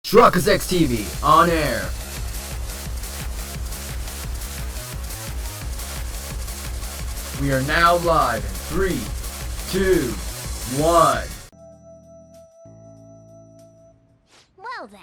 Truckers X TV on air. We are now live in 3, 2, 1. Well then.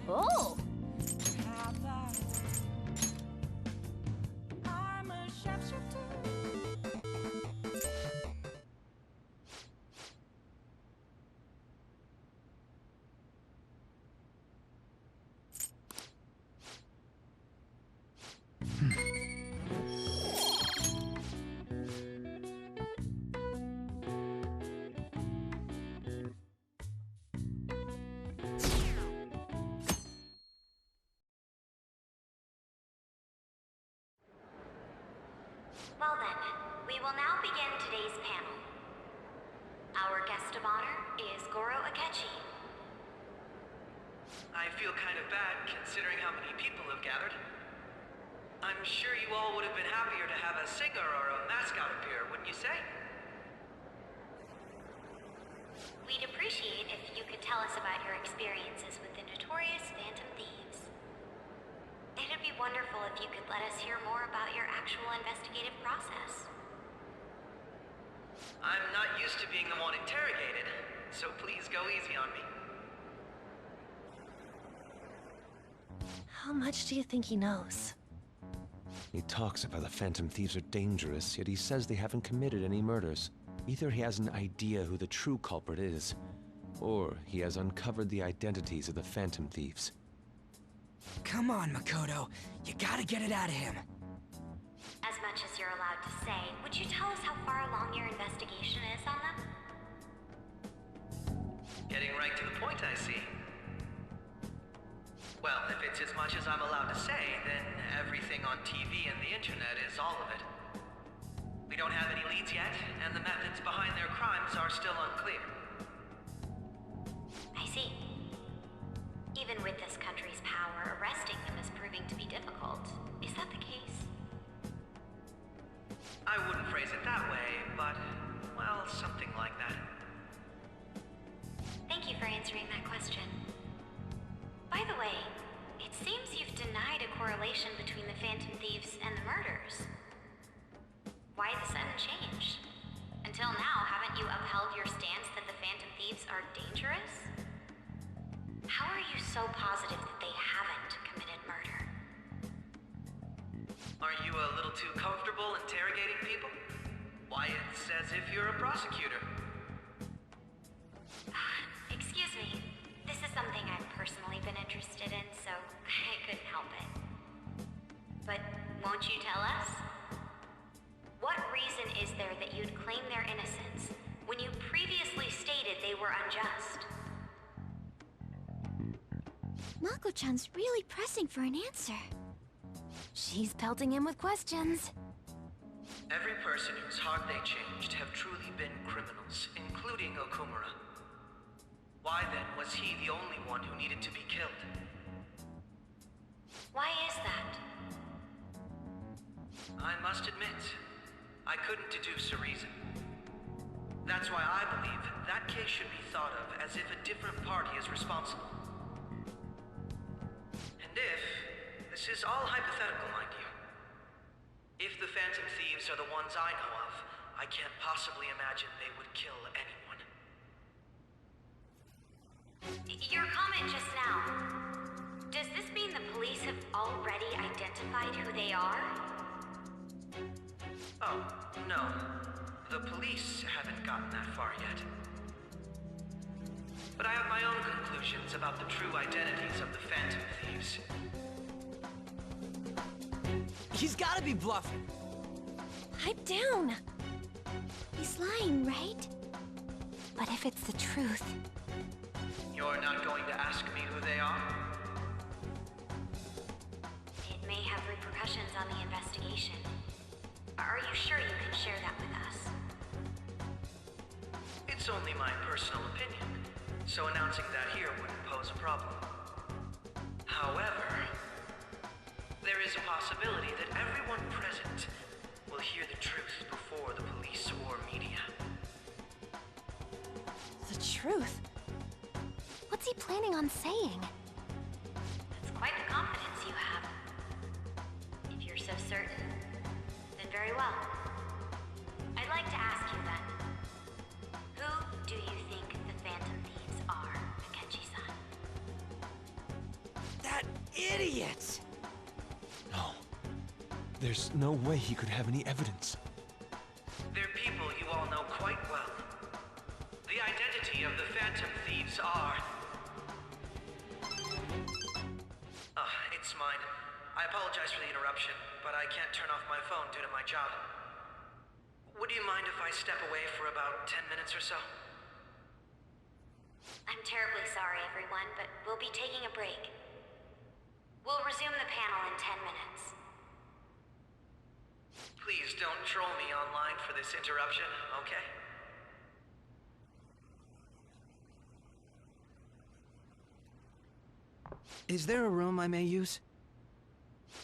Oh! I'm a sharpshooter. Well then, we will now begin today's panel. Our guest of honor is Goro Akechi. I feel kind of bad considering how many people have gathered. I'm sure you all would have been happier to have a singer or a mascot appear, wouldn't you say? We'd appreciate if you could tell us about your experiences with the notorious Phantom Thieves. It'd be wonderful if you could let us hear more about your actual investigative process. I'm not used to being the one interrogated, so please go easy on me. How much do you think he knows? He talks about the Phantom Thieves are dangerous, yet he says they haven't committed any murders. Either he has an idea who the true culprit is, or he has uncovered the identities of the Phantom Thieves. Come on, Makoto. You gotta get it out of him. As much as you're allowed to say, would you tell us how far along your investigation is on them? Getting right to the point, I see. Well, if it's as much as I'm allowed to say, then everything on TV and the internet is all of it. We don't have any leads yet, and the methods behind their crimes are still unclear. I see. Even with this country's power, arresting them is proving to be difficult. Is that the case? I wouldn't phrase it that way, but, well, something like that. Thank you for answering that question. By the way, it seems you've denied a correlation between the Phantom Thieves and the murders. Why the sudden change? Until now, haven't you upheld your stance that the Phantom Thieves are dangerous? How are you so positive that they haven't committed murder? Aren't you a little too comfortable interrogating people? Why, it's as if you're a prosecutor. Excuse me. This is something I've personally been interested in, so I couldn't help it. But won't you tell us? What reason is there that you'd claim their innocence when you previously stated they were unjust? Mako-chan's really pressing for an answer. She's pelting him with questions. Every person whose heart they changed have truly been criminals, including Okumura. Why then was he the only one who needed to be killed? Why is that? I must admit, I couldn't deduce a reason. That's why I believe that case should be thought of as if a different party is responsible. And if, this is all hypothetical, mind you, if the Phantom Thieves are the ones I know of, I can't possibly imagine they would kill anyone. Your comment just now, does this mean the police have already identified who they are? Oh, no. The police haven't gotten that far yet. But I have my own conclusions about the true identities of the Phantom Thieves. He's gotta be bluffing. Pipe down. He's lying, right? But if it's the truth, You're not going to ask me who they are? It may have repercussions on the investigation. Are you sure you can share that with us? It's only my personal opinion, so announcing that here wouldn't pose a problem. However, there is a possibility that everyone present will hear the truth before the police or media. the truth. What's he planning on saying? That's quite the confidence you have. If you're so certain, then very well. I'd like to ask you then, who do you think the Phantom Thieves are, Akechi-san? That idiot! No. There's no way he could have any evidence. They're people you all know quite well. The identity of the Phantom Thieves are... it's mine. I apologize for the interruption, but I can't turn off my phone due to my job. Would you mind if I step away for about 10 minutes or so? I'm terribly sorry, everyone, but we'll be taking a break. We'll resume the panel in 10 minutes. Please don't troll me online for this interruption, okay? Is there a room I may use?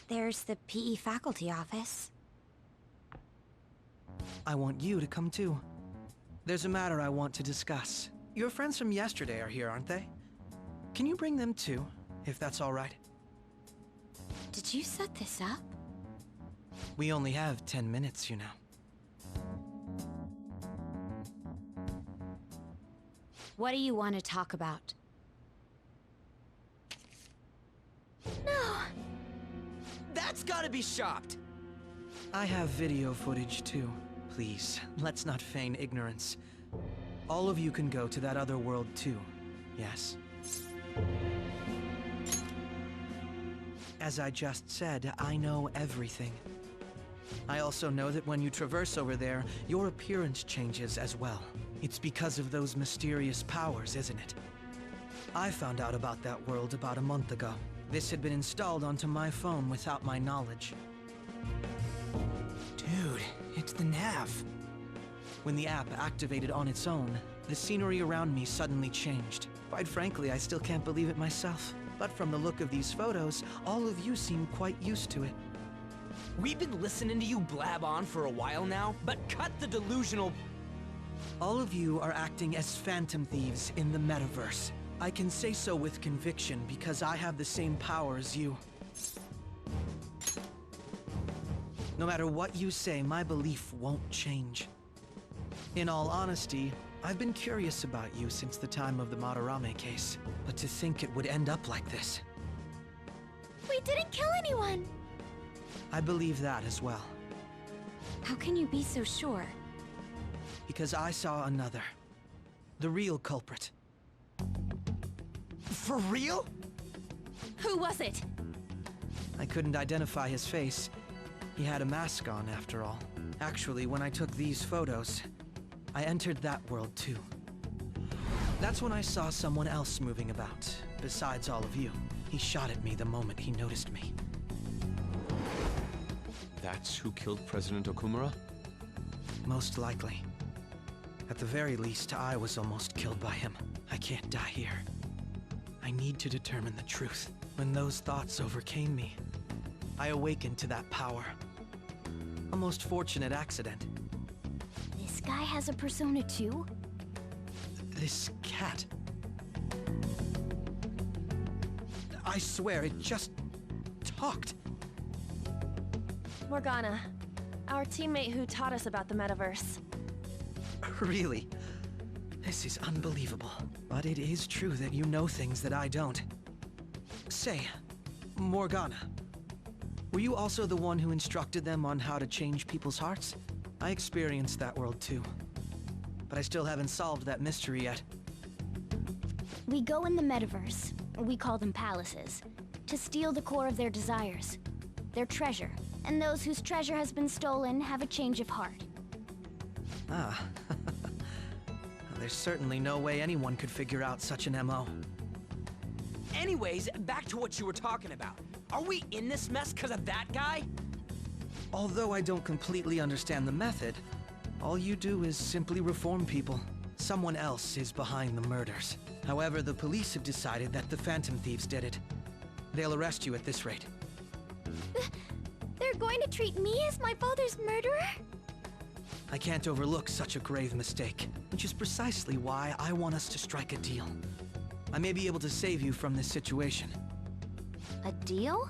There's the PE faculty office. I want you to come too. There's a matter I want to discuss. Your friends from yesterday are here, aren't they? Can you bring them too, if that's all right? Did you set this up? We only have 10 minutes, you know. What do you want to talk about? No. That's gotta be shopped! I have video footage too. Please, let's not feign ignorance. All of you can go to that other world too, yes? As I just said, I know everything. I also know that when you traverse over there, your appearance changes as well. It's because of those mysterious powers, isn't it? I found out about that world about a month ago. This had been installed onto my phone without my knowledge. Dude, it's the nav. When the app activated on its own, the scenery around me suddenly changed. Quite frankly, I still can't believe it myself. But from the look of these photos, all of you seem quite used to it. We've been listening to you blab on for a while now, but cut the delusional... All of you are acting as Phantom Thieves in the metaverse. I can say so with conviction because I have the same power as you. No matter what you say, my belief won't change. In all honesty, I've been curious about you since the time of the Madarame case, but to think it would end up like this. We didn't kill anyone! I believe that as well, How can you be so sure? because I saw another. The real culprit. For real? Who was it? I couldn't identify his face. He had a mask on, after all. Actually, when I took these photos, I entered that world too. That's when I saw someone else moving about, besides all of you. He shot at me the moment he noticed me. That's who killed President Okumura? Most likely. At the very least, I was almost killed by him. I can't die here. I need to determine the truth. When those thoughts overcame me, I awakened to that power. A most fortunate accident. This guy has a persona too? This cat. I swear, it just talked. Morgana, our teammate who taught us about the metaverse. Really? This is unbelievable. But it is true that you know things that I don't. Say, Morgana, were you also the one who instructed them on how to change people's hearts? I experienced that world too. But I still haven't solved that mystery yet. We go in the metaverse, we call them palaces, to steal the core of their desires, their treasure. And those whose treasure has been stolen have a change of heart. Ah. There's certainly no way anyone could figure out such an MO. Anyways, back to what you were talking about. Are we in this mess because of that guy? Although I don't completely understand the method, all you do is simply reform people. Someone else is behind the murders. However, the police have decided that the Phantom Thieves did it. They'll arrest you at this rate. They're going to treat me as my father's murderer? I can't overlook such a grave mistake, which is precisely why I want us to strike a deal. I may be able to save you from this situation. A deal?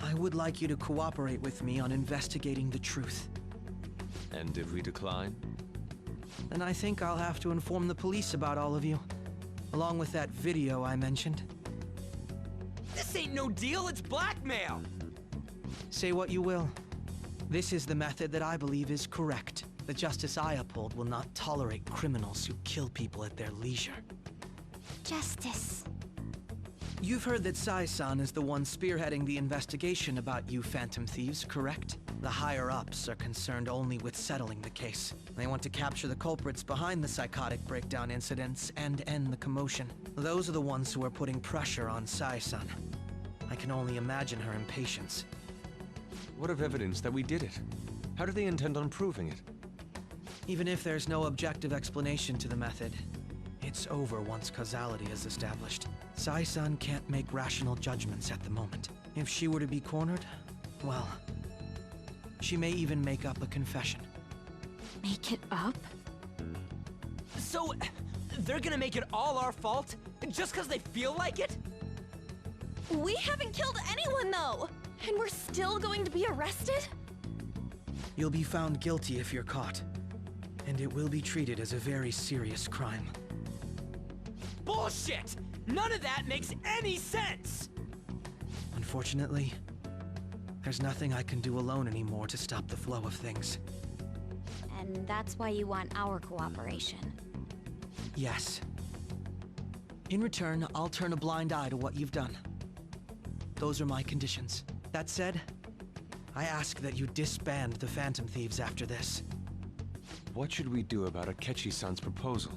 I would like you to cooperate with me on investigating the truth. And if we decline? Then I think I'll have to inform the police about all of you, along with that video I mentioned. This ain't no deal, it's blackmail! Say what you will. This is the method that I believe is correct. The justice I uphold will not tolerate criminals who kill people at their leisure. Justice. You've heard that Sai-san is the one spearheading the investigation about you Phantom Thieves, correct? The higher-ups are concerned only with settling the case. They want to capture the culprits behind the psychotic breakdown incidents and end the commotion. Those are the ones who are putting pressure on Sai-san. I can only imagine her impatience. What of evidence that we did it? How do they intend on proving it? Even if there's no objective explanation to the method, it's over once causality is established. Sai-san can't make rational judgments at the moment. If she were to be cornered, well, she may even make up a confession. Make it up? So, they're gonna make it all our fault? Just because they feel like it? We haven't killed anyone, though! And we're still going to be arrested? You'll be found guilty if you're caught, and it will be treated as a very serious crime. Bullshit! None of that makes any sense! Unfortunately, there's nothing I can do alone anymore to stop the flow of things. And that's why you want our cooperation. Yes. In return, I'll turn a blind eye to what you've done. Those are my conditions. That said, I ask that you disband the Phantom Thieves after this. What should we do about Akechi-san's proposal?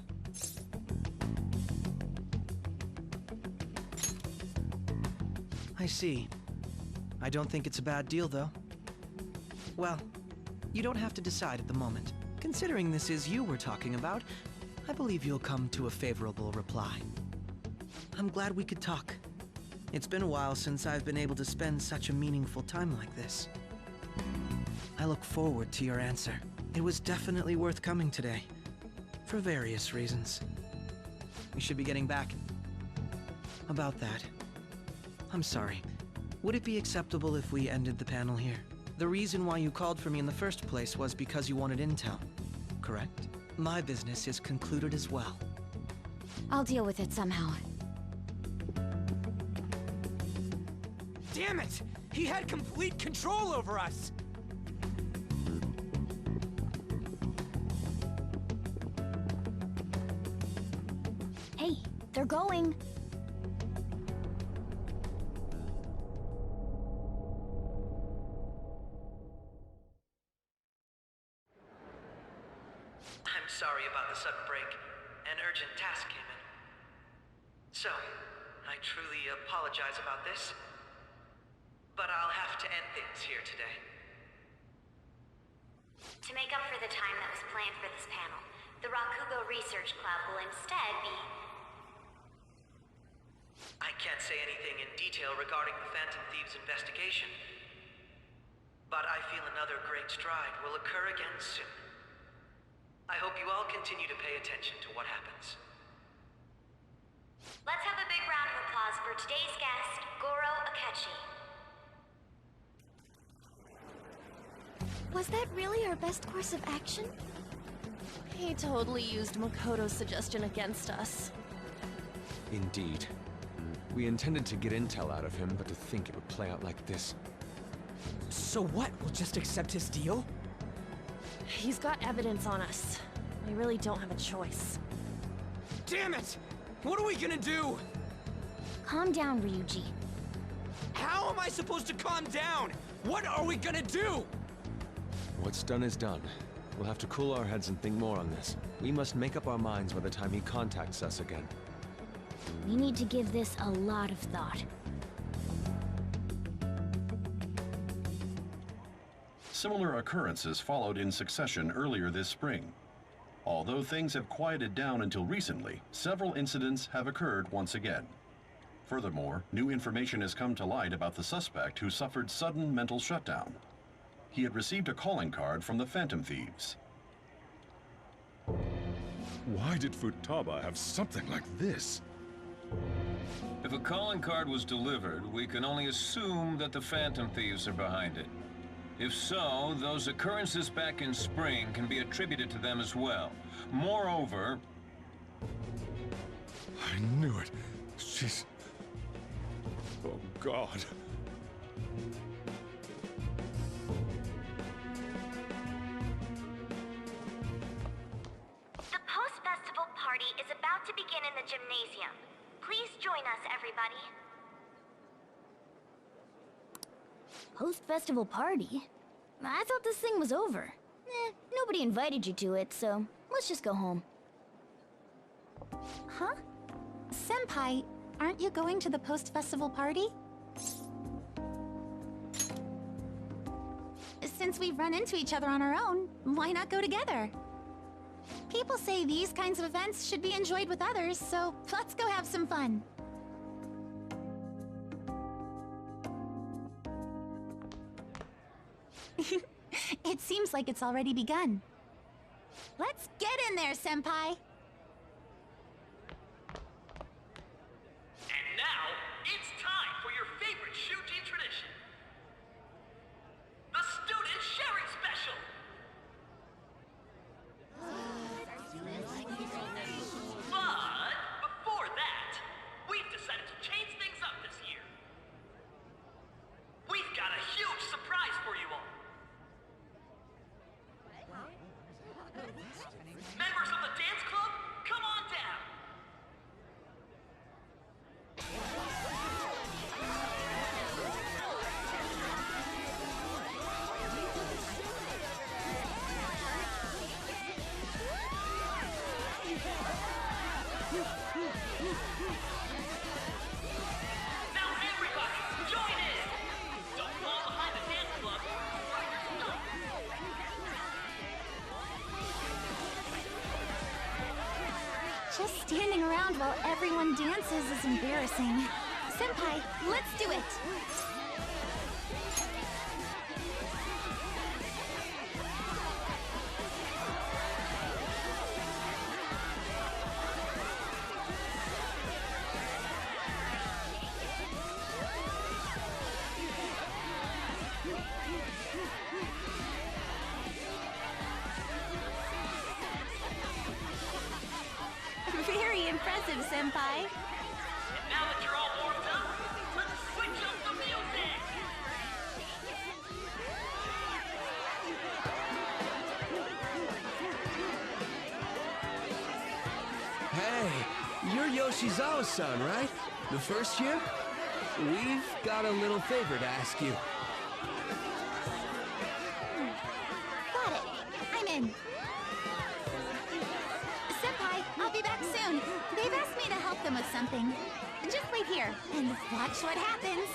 I see. I don't think it's a bad deal, though. Well, you don't have to decide at the moment. Considering this is you we're talking about, I believe you'll come to a favorable reply. I'm glad we could talk. It's been a while since I've been able to spend such a meaningful time like this. I look forward to your answer. It was definitely worth coming today, for various reasons. We should be getting back. About that, I'm sorry. Would it be acceptable if we ended the panel here? The reason why you called for me in the first place was because you wanted intel, correct? My business is concluded as well. I'll deal with it somehow. Damn it! He had complete control over us! Hey, they're going! I'm sorry about the sudden break. An urgent task came in. So, I truly apologize about this. But I'll have to end things here today. To make up for the time that was planned for this panel, the Rakugo Research Club will instead be... I can't say anything in detail regarding the Phantom Thieves investigation. But I feel another great stride will occur again soon. I hope you all continue to pay attention to what happens. Let's have a big round of applause for today's guest, Goro Akechi. Was that really our best course of action? He totally used Makoto's suggestion against us. Indeed. We intended to get intel out of him, but to think it would play out like this. So what? We'll just accept his deal? He's got evidence on us. We really don't have a choice. Damn it! What are we gonna do? Calm down, Ryuji. How am I supposed to calm down? What are we gonna do? What's done is done. We'll have to cool our heads and think more on this. We must make up our minds by the time he contacts us again. We need to give this a lot of thought. Similar occurrences followed in succession earlier this spring. Although things have quieted down until recently, several incidents have occurred once again. Furthermore, new information has come to light about the suspect who suffered sudden mental shutdown. He had received a calling card from the Phantom Thieves. Why did Futaba have something like this? If a calling card was delivered, we can only assume that the Phantom Thieves are behind it. If so, those occurrences back in spring can be attributed to them as well. Moreover... I knew it. She's... Oh, God. The post-festival party is about to begin in the gymnasium. Please join us, everybody. Post-festival party? I thought this thing was over. Nobody invited you to it, so let's just go home. Huh? Senpai, aren't you going to the post-festival party? Since we've run into each other on our own, why not go together? People say these kinds of events should be enjoyed with others, so let's go have some fun. It seems like it's already begun. Let's get in there, Senpai! And now, it's time for your favorite Shuji tradition. The Student Sharing Special! But, before that, we've decided to change things up this year. We've got a huge surprise for you all. Members of the dance club, come on down! Now everybody, join in! Don't fall behind the dance club or you're stuck! Just standing around while everyone dances is embarrassing. Senpai, let's do it! Very impressive, Senpai. And now that you're all warmed up, let's switch up the music! Hey, you're Yoshizawa-san, right? The first year? We've got a little favor to ask you. Got it. I'm in. Senpai, I'll be back soon. They've asked me to help them with something. Just wait here and watch what happens.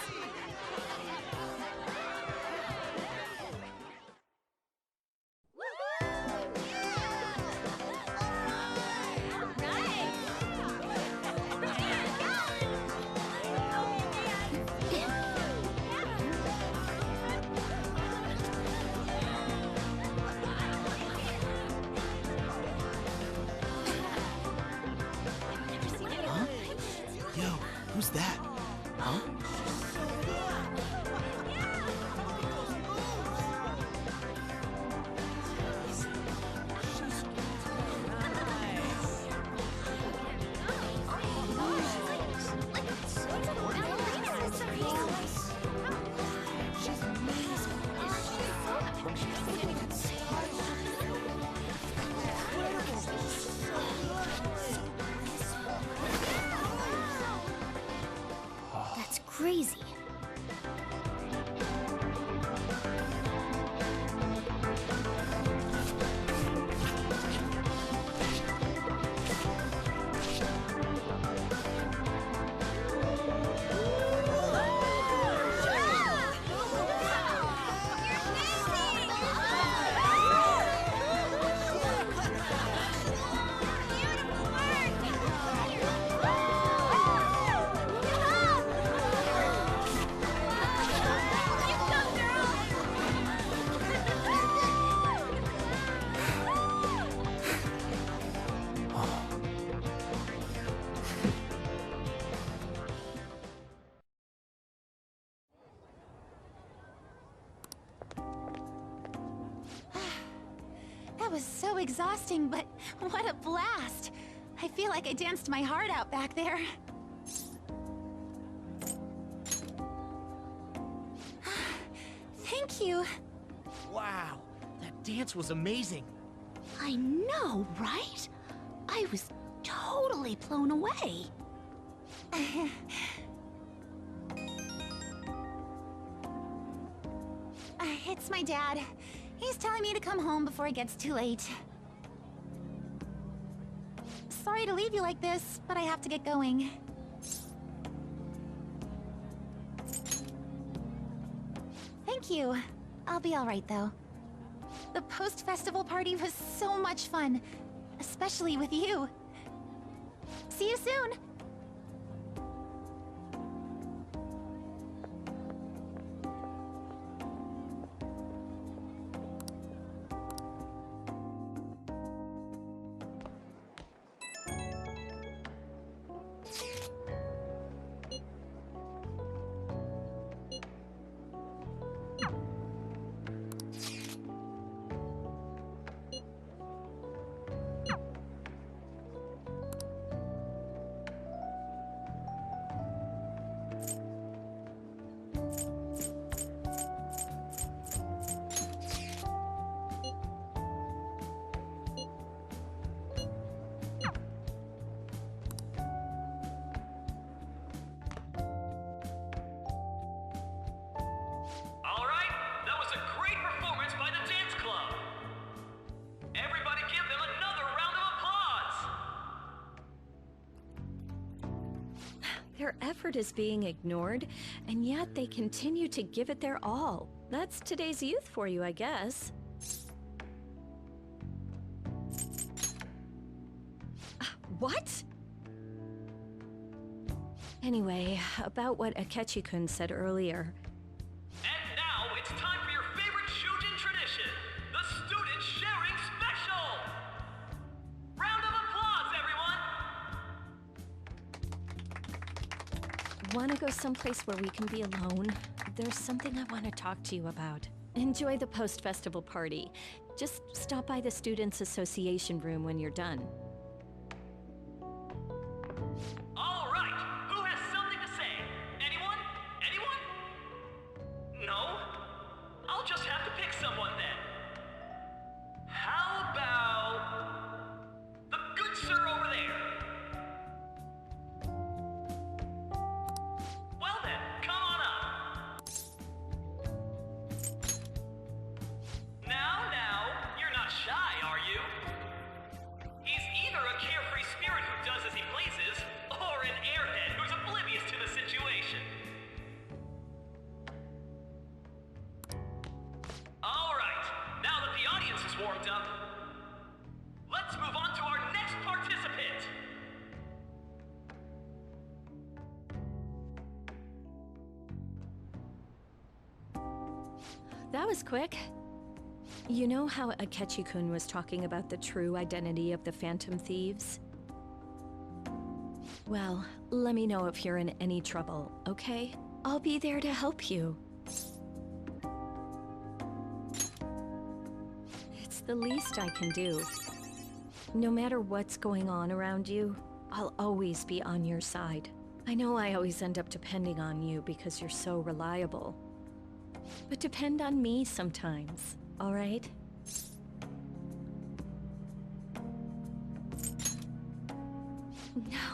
Yo, who's that? Huh? crazy. That was so exhausting, but what a blast! I feel like I danced my heart out back there. Thank you. Wow, that dance was amazing. I know, right? I was totally blown away. It's my dad. He's telling me to come home before it gets too late. Sorry to leave you like this, but I have to get going. Thank you. I'll be alright, though. The post-festival party was so much fun, especially with you. See you soon! Their effort is being ignored, and yet they continue to give it their all. That's today's youth for you, I guess. What? Anyway, about what Akechi-kun said earlier. And now it's time for your favorite Shujin tradition, the Student Sharing Special! Round of applause, everyone! Want to go someplace where we can be alone? There's something I want to talk to you about. Enjoy the post-festival party. Just stop by the Students' Association room when you're done. All right, who has something to say? Anyone? Anyone? No? I'll just have to pick someone then. How about the good sir over there? Well then, come on up. Now, you're not shy, are you? He's either a carefree spirit who does as he pleases, or an airhead who's oblivious to the situation. All right, now that the audience is warmed up, let's move on to our next participant. That was quick. You know how Akechi-kun was talking about the true identity of the Phantom Thieves? Well, let me know if you're in any trouble, okay? I'll be there to help you. It's the least I can do. No matter what's going on around you, I'll always be on your side. I know I always end up depending on you because you're so reliable. But depend on me sometimes, all right?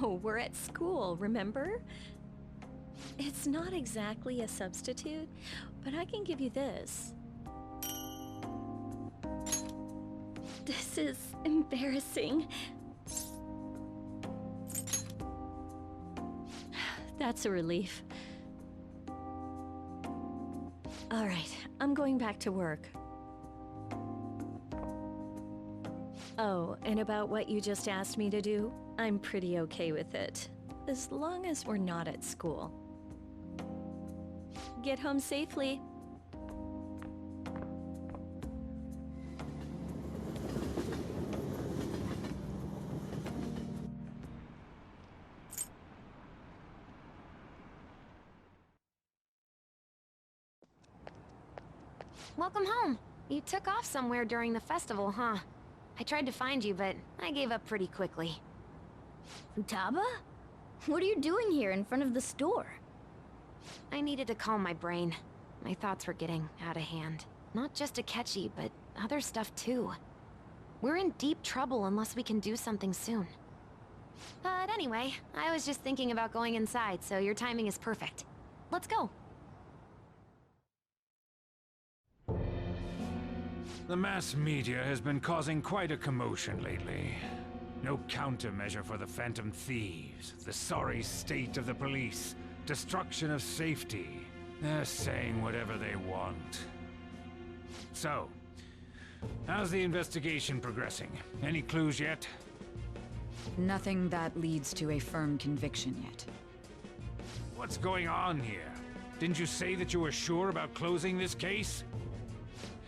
No, we're at school, remember? It's not exactly a substitute, but I can give you this. This is embarrassing. That's a relief. All right, I'm going back to work. Oh, and about what you just asked me to do, I'm pretty okay with it. As long as we're not at school. Get home safely. Welcome home. You took off somewhere during the festival, huh? I tried to find you, but I gave up pretty quickly. Futaba? What are you doing here in front of the store? I needed to calm my brain. My thoughts were getting out of hand. Not just Akechi, but other stuff too. We're in deep trouble unless we can do something soon. But anyway, I was just thinking about going inside, so your timing is perfect. Let's go. The mass media has been causing quite a commotion lately. No countermeasure for the Phantom Thieves, the sorry state of the police, destruction of safety. They're saying whatever they want. So, how's the investigation progressing? Any clues yet? Nothing that leads to a firm conviction yet. What's going on here? Didn't you say that you were sure about closing this case?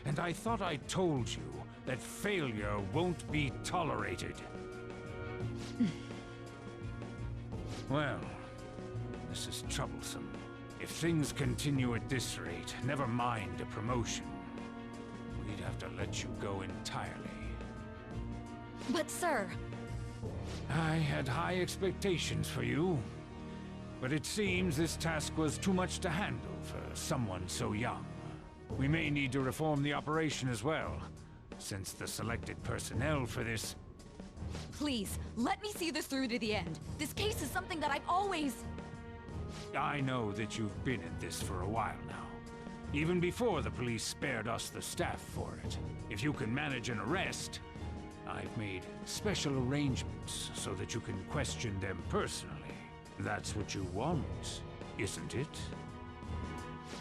And I thought I told you that failure won't be tolerated. Well, this is troublesome. If things continue at this rate, never mind a promotion. We'd have to let you go entirely. But sir... I had high expectations for you. But it seems this task was too much to handle for someone so young. We may need to reform the operation as well, since the selected personnel for this... Please, let me see this through to the end. This case is something that I've always... I know that you've been in this for a while now. Even before the police spared us the staff for it. If you can manage an arrest, I've made special arrangements so that you can question them personally. That's what you want, isn't it?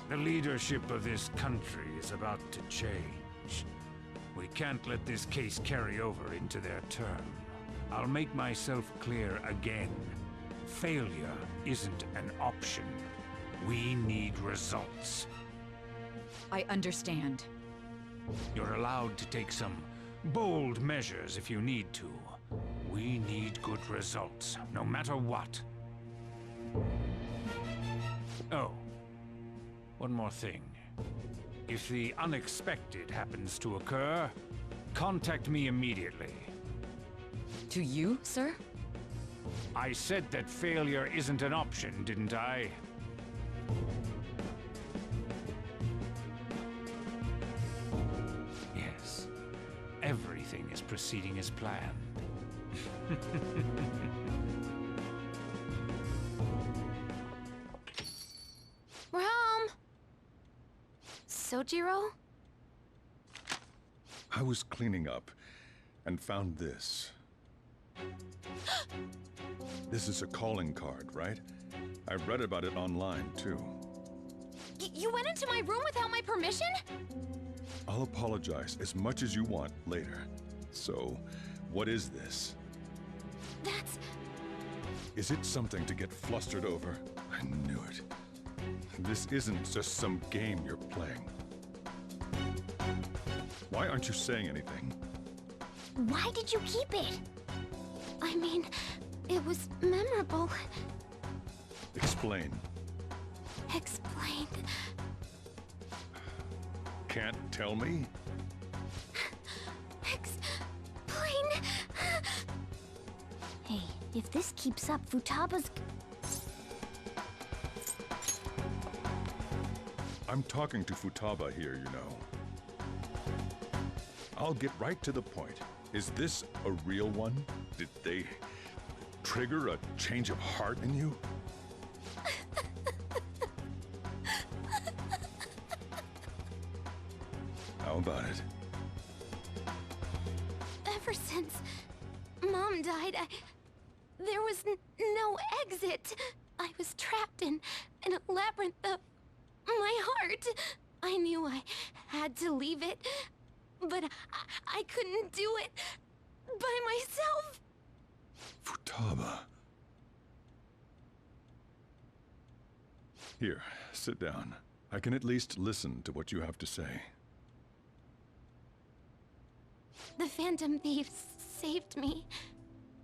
The leadership of this country is about to change. We can't let this case carry over into their term. I'll make myself clear again. Failure isn't an option. We need results. I understand. You're allowed to take some bold measures if you need to. We need good results, no matter what. Oh. One more thing. If the unexpected happens to occur, contact me immediately. To you, sir? I said that failure isn't an option, didn't I? Yes. Everything is proceeding as planned. We're home! Sojiro? I was cleaning up and found this. This is a calling card, right? I read about it online, too. You went into my room without my permission? I'll apologize as much as you want later. So, what is this? That's... Is it something to get flustered over? I knew it. This isn't just some game you're playing. Why aren't you saying anything? Why did you keep it? I mean, it was memorable. Explain. Explain. Can't tell me? Explain. Hey, if this keeps up, Futaba's... I'm talking to Futaba here, you know. I'll get right to the point. Is this a real one? Did they trigger a change of heart in you? about it? Ever since Mom died, there was no exit. I was trapped in a labyrinth of my heart. I knew I had to leave it, but I couldn't do it by myself. Futaba. Here, sit down. I can at least listen to what you have to say. The Phantom Thieves saved me.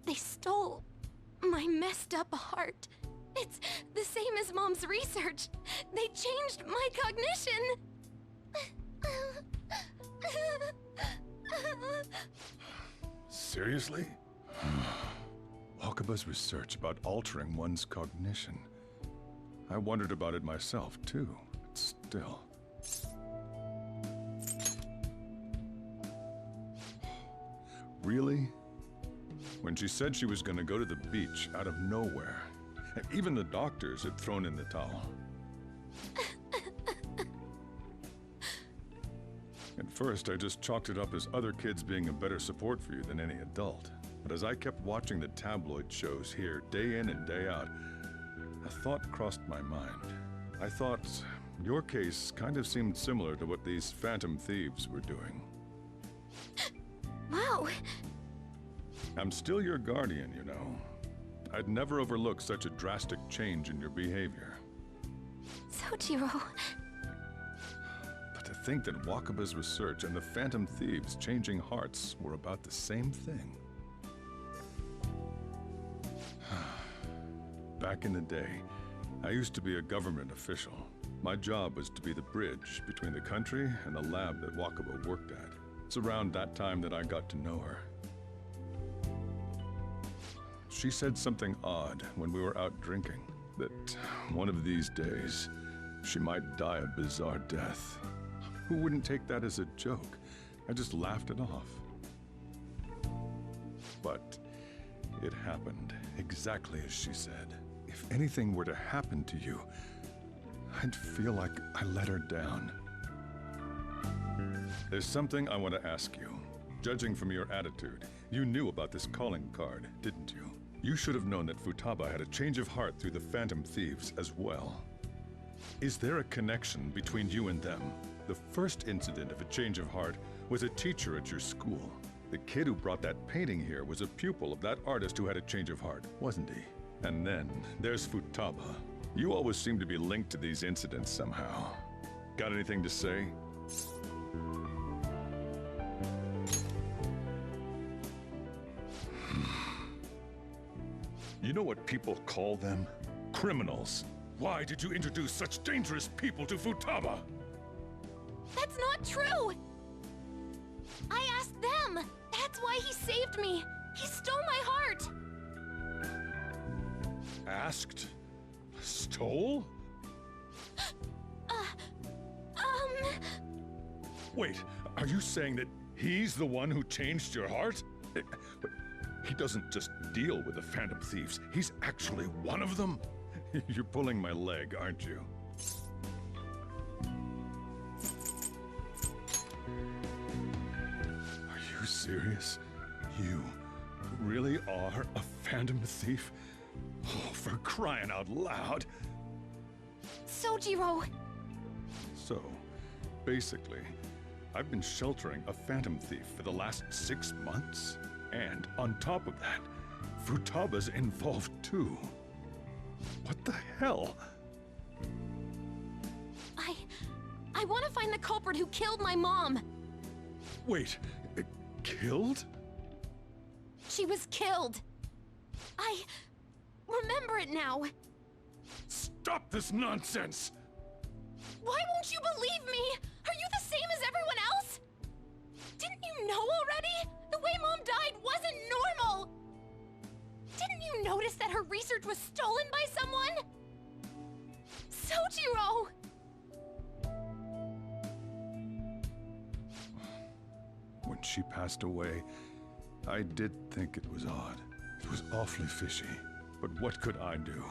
They stole my messed up heart. It's the same as Mom's research. They changed my cognition. Seriously? Wakaba's research about altering one's cognition. I wondered about it myself, too, but still. Really? When she said she was going to go to the beach out of nowhere, even the doctors had thrown in the towel. At first, I just chalked it up as other kids being a better support for you than any adult. But as I kept watching the tabloid shows here, day in and day out, a thought crossed my mind. I thought your case kind of seemed similar to what these Phantom Thieves were doing. Wow. I'm still your guardian, you know. I'd never overlook such a drastic change in your behavior. Sojiro. But to think that Wakaba's research and the Phantom Thieves changing hearts were about the same thing. Back in the day, I used to be a government official. My job was to be the bridge between the country and the lab that Wakaba worked at. It's around that time that I got to know her. She said something odd when we were out drinking, that one of these days, she might die a bizarre death. Who wouldn't take that as a joke? I just laughed it off. But it happened exactly as she said. If anything were to happen to you, I'd feel like I let her down. There's something I want to ask you. Judging from your attitude, you knew about this calling card, didn't you? You should have known that Futaba had a change of heart through the Phantom Thieves as well. Is there a connection between you and them? The first incident of a change of heart was a teacher at your school. The kid who brought that painting here was a pupil of that artist who had a change of heart, wasn't he? And then there's Futaba. You always seem to be linked to these incidents somehow. Got anything to say? You know what people call them? Criminals. Why did you introduce such dangerous people to Futaba? That's not true! I asked them! That's why he saved me! He stole my heart! Asked? Stole? Wait, are you saying that he's the one who changed your heart? He doesn't just deal with the Phantom Thieves, he's actually one of them? You're pulling my leg, aren't you? Are you serious? You really are a Phantom Thief? Oh, for crying out loud! Sojiro! So, basically, I've been sheltering a Phantom Thief for the last 6 months. And on top of that, Futaba's involved too. What the hell? I want to find the culprit who killed my mom. Wait, killed? She was killed. I remember it now. Stop this nonsense! Why won't you believe me? Are you the same as everyone else? Didn't you know already? The way Mom died wasn't normal! Didn't you notice that her research was stolen by someone? Sojiro! When she passed away, I did think it was odd. It was awfully fishy. But what could I do?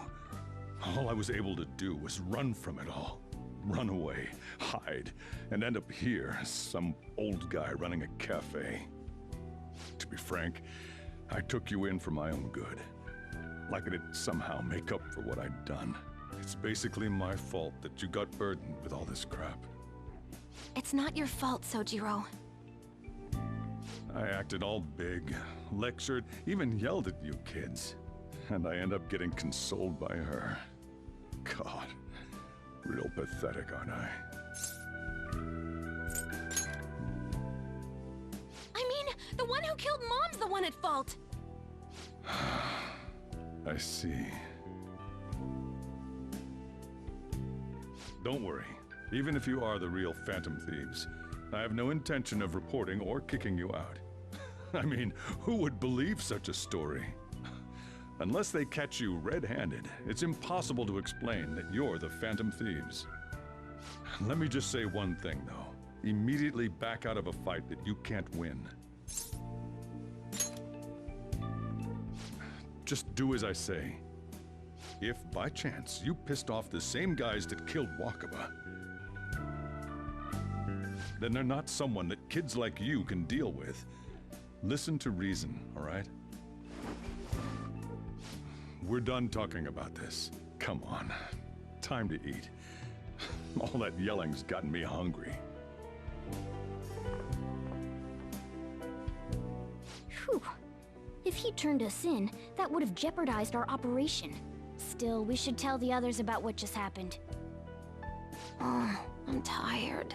All I was able to do was run from it all. run away, hide, and end up here, some old guy running a cafe. To be frank, I took you in for my own good. Like it'd somehow make up for what I'd done. It's basically my fault that you got burdened with all this crap. It's not your fault, Sojiro. I acted all big, lectured, even yelled at you kids. And I end up getting consoled by her. God, real pathetic, aren't I? I mean, the one who killed Mom's the one at fault. I see. Don't worry. Even if you are the real Phantom Thieves, I have no intention of reporting or kicking you out. I mean, who would believe such a story? Unless they catch you red-handed, it's impossible to explain that you're the Phantom Thieves. Let me just say one thing, though. Immediately back out of a fight that you can't win. Just do as I say. If, by chance, you pissed off the same guys that killed Wakaba, then they're not someone that kids like you can deal with. Listen to reason, all right? We're done talking about this. Come on. Time to eat. All that yelling's gotten me hungry. Whew. If he turned us in, that would have jeopardized our operation. Still, we should tell the others about what just happened. Oh, I'm tired.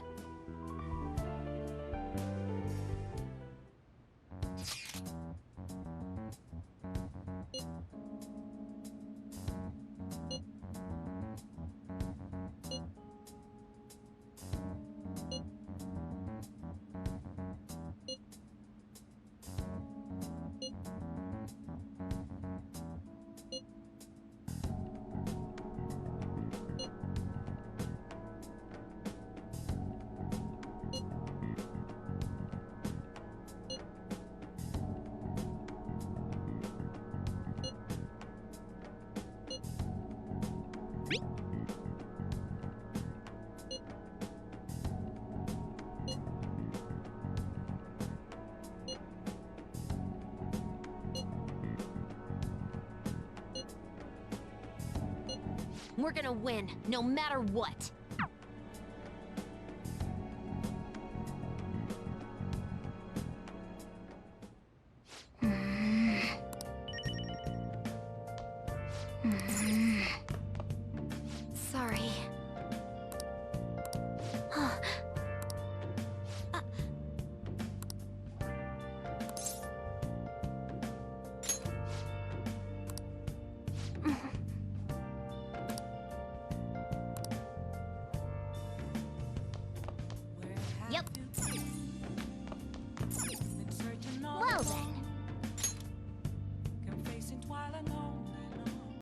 We're gonna win, no matter what. Sorry.